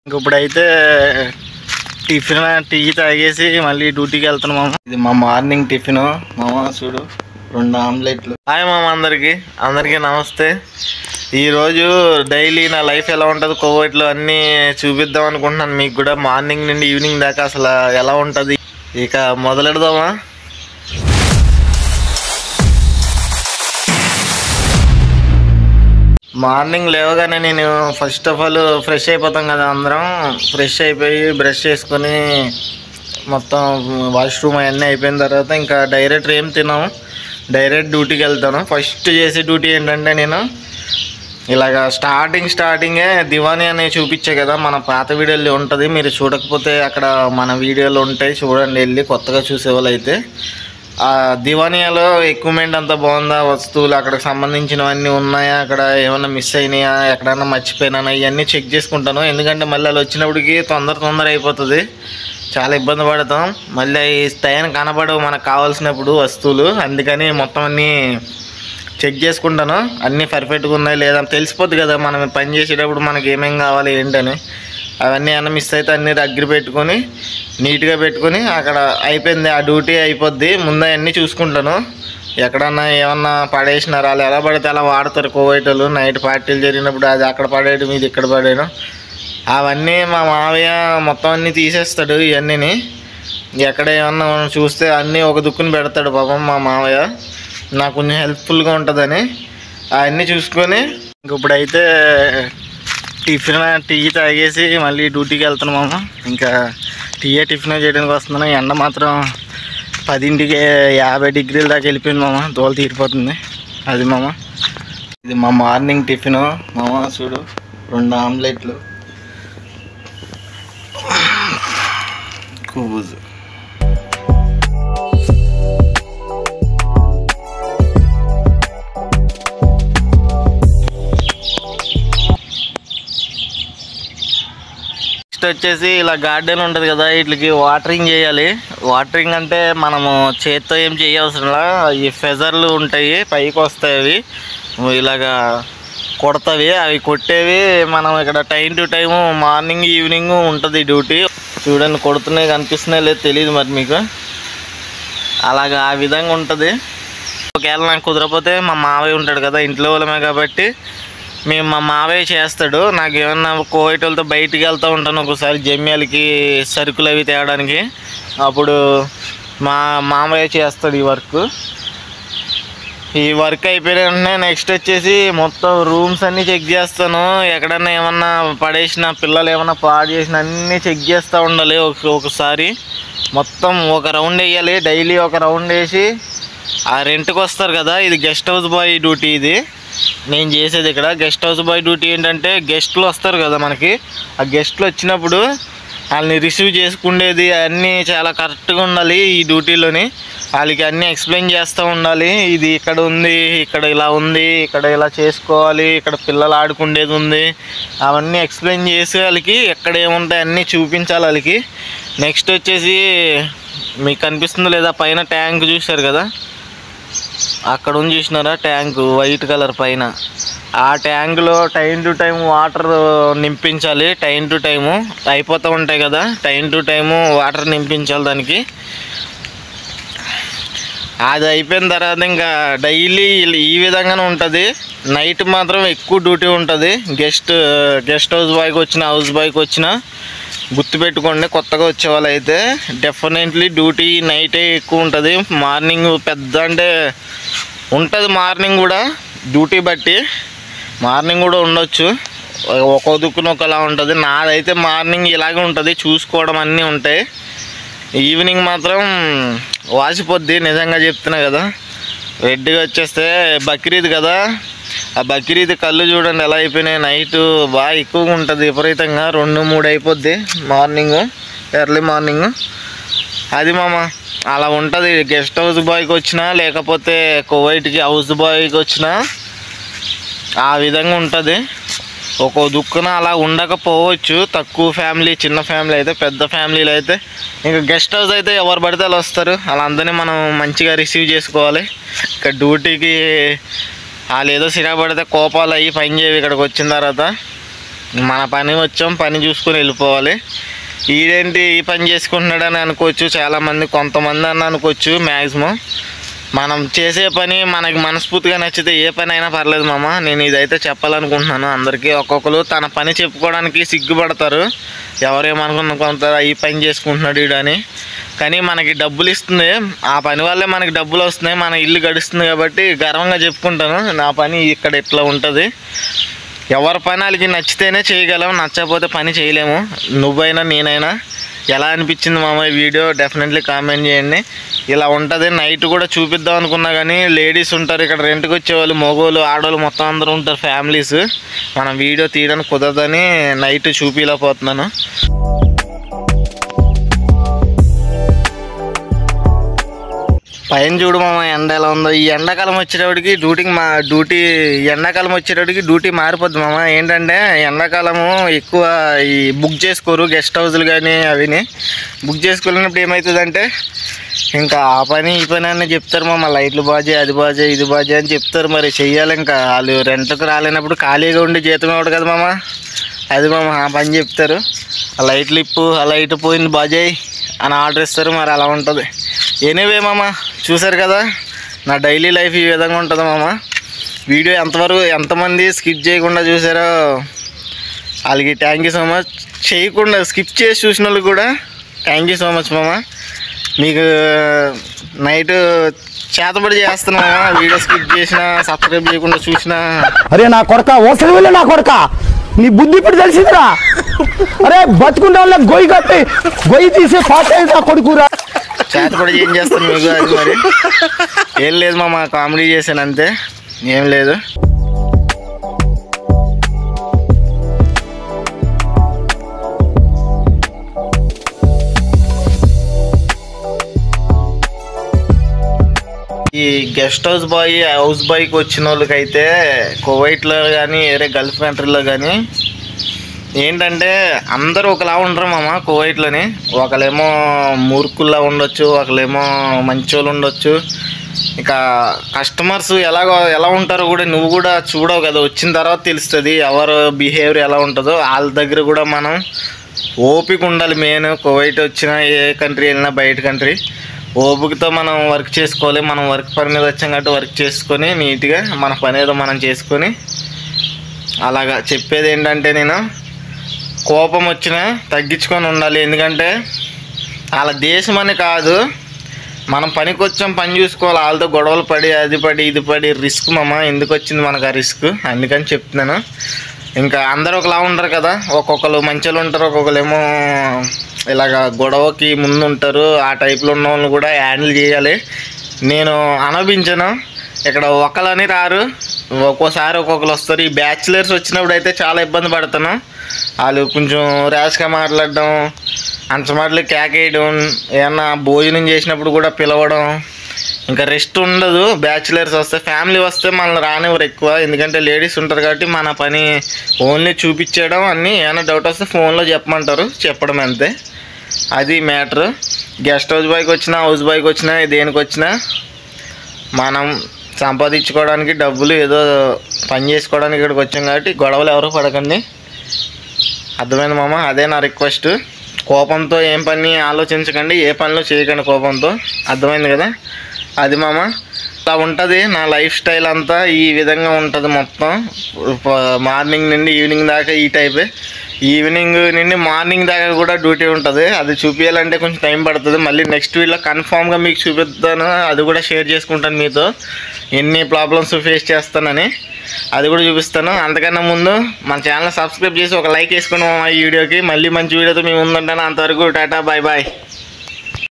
ఇప్పుడైతే tiffin tea తాగేసి మళ్ళీ డ్యూటీకి వెళ్తున్నాం మామ. ఇది మా మార్నింగ్ టిఫిన్ మామ. చూడు 2 ఆమ్లెట్లు. హాయ్ మామ, అందరికీ నమస్తే. ఈరోజు డైలీ నా లైఫ్ ఎలా ఉంటుంది కోవిడ్లో అన్నీ చూపిద్దాం అనుకుంటున్నాను మీకు కూడా. మార్నింగ్ నుండి ఈవినింగ్ దాకా అసలు ఎలా ఉంటుంది. ఇక మొదలెడదామా? మార్నింగ్ లేవగానే నేను ఫస్ట్ ఆఫ్ ఆల్ ఫ్రెష్ అయిపోతాం కదా, అందరం ఫ్రెష్ అయిపోయి బ్రష్ చేసుకొని మొత్తం వాష్రూమ్ అవన్నీ అయిపోయిన తర్వాత ఇంకా డైరెక్ట్ ఏం తినాము, డైరెక్ట్ డ్యూటీకి వెళ్తాను. ఫస్ట్ చేసే డ్యూటీ ఏంటంటే నేను ఇలాగా స్టార్టింగే దివానీ అనేది చూపించే కదా, మన పాత వీడియోలో ఉంటుంది. మీరు చూడకపోతే అక్కడ మన వీడియోలు ఉంటాయి, చూడండి వెళ్ళి. కొత్తగా చూసేవాళ్ళు అయితే ఆ దివానియాలో ఎక్విప్మెంట్ అంతా బాగుందా, వస్తువులు అక్కడికి సంబంధించినవన్నీ ఉన్నాయా, అక్కడ ఏమన్నా మిస్ అయినాయా, ఎక్కడన్నా మర్చిపోయినా ఇవన్నీ చెక్ చేసుకుంటాను. ఎందుకంటే మళ్ళీ అలా వచ్చినప్పటికి తొందర అయిపోతుంది, చాలా ఇబ్బంది పడతాం. మళ్ళీ ఈ టైం కనపడవు మనకు కావాల్సినప్పుడు వస్తువులు. అందుకని మొత్తం అన్నీ చెక్ చేసుకుంటాను, అన్నీ పర్ఫెక్ట్గా ఉన్నాయి లేదా తెలిసిపోద్ది కదా మనం పని చేసేటప్పుడు మనకి ఏమేం కావాలి ఏంటని. అవన్నీ ఏమన్నా మిస్ అయితే అన్నీ దగ్గర పెట్టుకొని నీట్గా పెట్టుకొని అక్కడ అయిపోయింది ఆ డ్యూటీ అయిపోద్ది. ముందు అవన్నీ చూసుకుంటాను. ఎక్కడన్నా ఏమన్నా పడేసినారా, వాళ్ళు ఎలా పడితే అలా వాడతారు కోవైటోళ్ళు. నైట్ పార్టీలు జరిగినప్పుడు అది అక్కడ పడేయడం, ఇది ఇక్కడ పడేయడం, అవన్నీ మా మావయ్య మొత్తం అన్నీ తీసేస్తాడు. ఇవన్నీ ఎక్కడ ఏమన్నా చూస్తే అన్నీ ఒక దుక్కుని పెడతాడు పాపం మా మావయ్య. నాకు కొంచెం హెల్ప్ఫుల్గా ఉంటుందని అవన్నీ చూసుకొని ఇప్పుడైతే టీ తాగేసి మళ్ళీ డ్యూటీకి వెళ్తున్నాం మామ. ఇంకా టిఫిన్ చేయడానికి వస్తున్నాను. ఎండ మాత్రం 10:50 డిగ్రీల దాకా వెళ్ళిపోయింది మామ, దోలు తీరిపోతుంది. అది మామ, ఇది మా మార్నింగ్ టిఫిన్ మామ. చూడు 2 ఆమ్లెట్లు, కూబుజ్. వచ్చేసి ఇలా గార్డెన్ ఉంటుంది కదా, వీటికి వాటరింగ్ చేయాలి. వాటరింగ్ అంటే మనము చేత్తో ఏం చేయవసరంలా, ఈ ఫెజర్లు ఉంటాయి పైకి వస్తాయి, అవి ఇలాగా కొడతవి. అవి కొట్టేవి మనం ఇక్కడ time to time morning evening ఉంటుంది డ్యూటీ. చూడండి కొడుతున్నాయి, కనిపిస్తున్నాయి లేదు తెలియదు మరి మీకు. అలాగా ఆ విధంగా ఉంటుంది. ఒకవేళ నాకు కుదరపోతే మా మావయ్య ఉంటాడు కదా, ఇంట్లో వాళ్ళమే కాబట్టి మేము మా మావయ్య చేస్తాడు. నాకు ఏమన్నా కోవిటోళ్ళతో బయటికి వెళ్తూ ఉంటాను ఒకసారి జమ్యాలకి సరుకులు అవి తేయడానికి. అప్పుడు మా మామయ్య చేస్తాడు ఈ వర్క్ అయిపోయిన వెంటనే నెక్స్ట్ వచ్చేసి మొత్తం రూమ్స్ అన్నీ చెక్ చేస్తాను. ఎక్కడన్నా ఏమన్నా పడేసిన, పిల్లలు ఏమన్నా పాడు చేసిన అన్నీ చెక్ చేస్తూ ఉండాలి. ఒకసారి మొత్తం ఒక రౌండ్ వేయాలి, డైలీ ఒక రౌండ్ వేసి. ఆ రెంట్కి వస్తారు కదా, ఇది గెస్ట్ హౌస్ బాయ్ డ్యూటీ. ఇది నేను చేసేది ఇక్కడ గెస్ట్ హౌస్ బాయ్ డ్యూటీ. ఏంటంటే గెస్ట్లు వస్తారు కదా మనకి, ఆ గెస్ట్లు వచ్చినప్పుడు వాళ్ళని రిసీవ్ చేసుకునేది అన్నీ చాలా కరెక్ట్గా ఉండాలి. ఈ డ్యూటీలోని వాళ్ళకి అన్నీ ఎక్స్ప్లెయిన్ చేస్తూ ఉండాలి. ఇది ఇక్కడ ఉంది, ఇక్కడ ఇలా ఉంది, ఇక్కడ ఇలా చేసుకోవాలి, ఇక్కడ పిల్లలు ఆడుకునేది ఉంది, అవన్నీ ఎక్స్ప్లెయిన్ చేసి వాళ్ళకి ఎక్కడ ఏముంటాయి అన్నీ చూపించాలి వాళ్ళకి. నెక్స్ట్ వచ్చేసి మీకు కనిపిస్తుంది లేదా పైన ట్యాంక్ చూశారు కదా, అక్కడ ఉంది చూసినారా ట్యాంక్ వైట్ కలర్ పైన. ఆ ట్యాంకులో టైం టు టైం వాటర్ నింపించాలి. టైం టు టైము అయిపోతూ ఉంటాయి కదా, టైం టు టైము వాటర్ నింపించాలి దానికి. అది అయిపోయిన తర్వాత ఇంకా డైలీ ఈ విధంగానే ఉంటుంది. నైట్ మాత్రం ఎక్కువ డ్యూటీ ఉంటుంది. గెస్ట్ హౌస్ బాయ్కి వచ్చిన, హౌస్ బాయ్కి వచ్చిన గుర్తుపెట్టుకోండి. కొత్తగా వచ్చేవాళ్ళు అయితే డెఫినెట్లీ డ్యూటీ నైటే ఎక్కువ ఉంటుంది. మార్నింగ్ పెద్ద అంటే ఉంటుంది, మార్నింగ్ కూడా డ్యూటీ బట్టి మార్నింగ్ కూడా ఉండొచ్చు, ఒక్కో దుక్కున ఒకలా ఉంటుంది. నాదైతే మార్నింగ్ ఇలాగే ఉంటుంది, చూసుకోవడం అన్నీ ఉంటాయి. ఈవినింగ్ మాత్రం వాసిపోద్ది, నిజంగా చెప్తున్నా కదా. రెడ్గా వచ్చేస్తే బక్రీద్ కదా, ఆ బక్రీద్ కళ్ళు చూడండి ఎలా అయిపోయినాయి. నైట్ బాగా ఎక్కువగా ఉంటుంది, విపరీతంగా 2-3 అయిపోద్ది మార్నింగ్, ఎర్లీ మార్నింగ్. అది మామ అలా ఉంటుంది. గెస్ట్ హౌస్ బాయ్కి వచ్చినా లేకపోతే కువైట్కి హౌస్ బాయ్కి వచ్చినా ఆ విధంగా ఉంటుంది. ఒక్కో దుక్కున అలా ఉండకపోవచ్చు, తక్కువ ఫ్యామిలీ, చిన్న ఫ్యామిలీ అయితే. పెద్ద ఫ్యామిలీలు అయితే ఇంకా గెస్ట్ హౌస్ అయితే ఎవరు పడితే వాళ్ళు వస్తారు, వాళ్ళందరినీ మనం మంచిగా రిసీవ్ చేసుకోవాలి. ఇక్కడ డ్యూటీకి వాళ్ళు ఏదో సిరా పడితే కోపాలు అయ్యి పని చేయవి ఇక్కడికి వచ్చిన తర్వాత. మన పని వచ్చాం, పని చూసుకొని వెళ్ళిపోవాలి. ఈడేంటి ఈ పని చేసుకుంటున్నాడని అనుకోవచ్చు చాలామంది, కొంతమంది అని అనుకోవచ్చు. మ్యాక్సిమం మనం చేసే పని మనకి మనస్ఫూర్తిగా నచ్చితే ఏ పని అయినా పర్లేదు మామ. నేను ఇదైతే చెప్పాలనుకుంటున్నాను అందరికీ. ఒక్కొక్కరు తన పని చెప్పుకోవడానికి సిగ్గుపడతారు, ఎవరేమనుకున్న కొంత ఈ పని చేసుకుంటున్నాడు వీడని. కానీ మనకి డబ్బులు ఇస్తుంది, ఆ పని వల్లే మనకి డబ్బులు వస్తున్నాయి, మన ఇల్లు గడుస్తుంది. కాబట్టి గర్వంగా చెప్పుకుంటాను నా పని ఇక్కడ ఇట్లా ఉంటుంది. ఎవరి పని వాళ్ళకి నచ్చితేనే చేయగలం, నచ్చకపోతే పని చేయలేము. నువ్వైనా నేనైనా. ఎలా అనిపించింది మామ ఈ వీడియో డెఫినెట్లీ కామెంట్ చేయండి. ఇలా ఉంటుంది. నైట్ కూడా చూపిద్దాం అనుకున్నా కానీ లేడీస్ ఉంటారు ఇక్కడ, రెంట్కి వచ్చేవాళ్ళు, మగవాళ్ళు, ఆడవాళ్ళు మొత్తం అందరూ ఉంటారు ఫ్యామిలీస్. మనం వీడియో తీయడానికి కుదరదని నైట్ చూపించలేకపోతున్నాను. పైన చూడు మామ ఎండ ఎలా ఉందో. ఈ ఎండాకాలం వచ్చేటప్పటికి ఎండాకాలం వచ్చేటప్పటికి డ్యూటీ మారిపోద్ది మామ. ఏంటంటే ఎండాకాలము ఎక్కువ ఈ బుక్ చేసుకోరు గెస్ట్ హౌస్లు కానీ అవిని. బుక్ చేసుకున్నప్పుడు ఏమవుతుందంటే ఇంకా ఆ పని ఈ పని అని చెప్తారు మామ. లైట్లు బాజే, అది బాజే, ఇది బాజే అని చెప్తారు. మరి చెయ్యాలి. ఇంకా వాళ్ళు రెంట్కి రాలేనప్పుడు ఖాళీగా ఉండి జీతం ఇవ్వడు కదా మామ. అది మామ ఆ పని చెప్తారు. ఆ లైట్లు ఇప్పు, ఆ లైట్ పోయింది బాజేయ్ అని ఆర్డర్ ఇస్తారు. మరి అలా ఉంటుంది. ఎనీవే మామ చూసారు కదా నా డైలీ లైఫ్ ఈ విధంగా ఉంటుంది మామ. వీడియో ఎంతమంది స్కిప్ చేయకుండా చూసారో వాళ్ళకి థ్యాంక్ యూ సో మచ్. చేయకుండా స్కిప్ చేసి చూసిన వాళ్ళకి కూడా థ్యాంక్ యూ సో మచ్ మామ. మీకు నైట్ చేతబడి చేస్తున్నా మామ. వీడియో స్కిప్ చేసినా, సబ్స్క్రైబ్ చేయకుండా చూసినా. అరే నా కొడక ఓసలి వెళ్ళి నా కొడక, నీ బుద్ధి ఇప్పుడు తెలిసిందిరా. అరే బతుకుంటే వాళ్ళ గొయ్యి కట్టి గొయ్యి తీసే పాట నా కొడుకురా. చేతపడి ఏం చేస్తాను మీకు అది. మరి ఏం లేదు మామ, కామెడీ చేశాను అంతే, ఏం లేదు. ఈ గెస్ట్ హౌస్ బాయ్కి వచ్చిన వాళ్ళకైతే కువైట్లో కానీ వేరే గల్ఫ్ కంట్రీలో కానీ ఏంటంటే అందరూ ఒకలా ఉండరు మామ. కువైట్లోని ఒకళ్ళేమో మూర్ఖుల్లా ఉండొచ్చు, ఒకళ్ళేమో మంచోళ్ళు ఉండొచ్చు. ఇక కస్టమర్స్ ఎలా ఉంటారో కూడా నువ్వు కూడా చూడవు కదా, వచ్చిన తర్వాత తెలుస్తుంది ఎవరు బిహేవియర్ ఎలా ఉంటుందో. వాళ్ళ దగ్గర కూడా మనం ఓపిక ఉండాలి మెయిన్. కువైట్ వచ్చినా ఏ కంట్రీ వెళ్ళినా బయట కంట్రీ ఓపికతో మనం వర్క్ చేసుకోవాలి. మనం వర్క్ పని మీద వచ్చాం కాబట్టి వర్క్ చేసుకొని నీట్గా మన పని ఏదో మనం చేసుకొని అలాగా. చెప్పేది ఏంటంటే నేను కోపం వచ్చినా తగ్గించుకొని ఉండాలి. ఎందుకంటే వాళ్ళ దేశం అని కాదు, మనం పనికి వచ్చాం, పని చూసుకోవాలి. వాళ్ళతో గొడవలు పడి అది పడి ఇది పడి రిస్క్ మామ. ఎందుకు వచ్చింది మనకు ఆ రిస్క్, అందుకని చెప్తున్నాను. ఇంకా అందరూ ఒకలా ఉండరు కదా, ఒక్కొక్కరు మంచిగా ఉంటారు, ఒక్కొక్కరేమో ఇలాగ గొడవకి ముందు ఉంటారు. ఆ టైప్లో ఉన్న వాళ్ళు కూడా హ్యాండిల్ చేయాలి. నేను అనుభవించాను. ఇక్కడ ఒకళ్ళని రారు, ఒక్కోసారి ఒక్కొక్కరు వస్తారు. ఈ బ్యాచిలర్స్ వచ్చినప్పుడు అయితే చాలా ఇబ్బంది పడతాను. వాళ్ళు కొంచెం ర్యాష్గా మాట్లాడడం, అంచమాటలు కేకేయడం, ఏమన్నా భోజనం చేసినప్పుడు కూడా పిలవడం. ఇంకా రెస్ట్ ఉండదు. బ్యాచిలర్స్ వస్తే, ఫ్యామిలీ వస్తే మనల్ని రానివ్వరు ఎక్కువ. ఎందుకంటే లేడీస్ ఉంటారు కాబట్టి మన పని ఓన్లీ చూపించడం. అన్నీ ఏమైనా డౌట్ వస్తే ఫోన్లో చెప్పమంటారు, చెప్పడం అంతే. అది మ్యాటర్. గెస్ట్ హౌస్ బాయ్కి వచ్చినా, హౌస్ బాయ్కి వచ్చినా, దేనికి వచ్చినా మనం సంపాదించుకోవడానికి డబ్బులు ఏదో పని చేసుకోవడానికి ఇక్కడికి వచ్చాం కాబట్టి గొడవలు ఎవరు పడకండి. అర్థమైంది మామ? అదే నా రిక్వెస్ట్. కోపంతో ఏం పని ఆలోచించకండి, ఏ పనులు చేయకండి కోపంతో. అర్థమైంది కదా? అది మామ. అలా ఉంటుంది నా లైఫ్ స్టైల్ అంతా. ఈ విధంగా ఉంటుంది మొత్తం. మార్నింగ్ నుండి ఈవినింగ్ దాకా ఈ టైపే. ఈవినింగ్ నుండి మార్నింగ్ దాకా కూడా డ్యూటీ ఉంటుంది. అది చూపించాలంటే కొంచెం టైం పడుతుంది. మళ్ళీ నెక్స్ట్ వీక్లో కన్ఫామ్గా మీకు చూపిస్తాను. అది కూడా షేర్ చేసుకుంటాను మీతో, ఎన్ని ప్రాబ్లమ్స్ ఫేస్ చేస్తానని అది కూడా చూపిస్తాను. అంతకన్నా ముందు మన ఛానల్ సబ్స్క్రైబ్ చేసి ఒక లైక్ వేసుకోండి ఈ వీడియోకి. మళ్ళీ మంచి వీడియోతో మేము ముందుంటాను. అంతవరకు టాటా, బాయ్ బాయ్.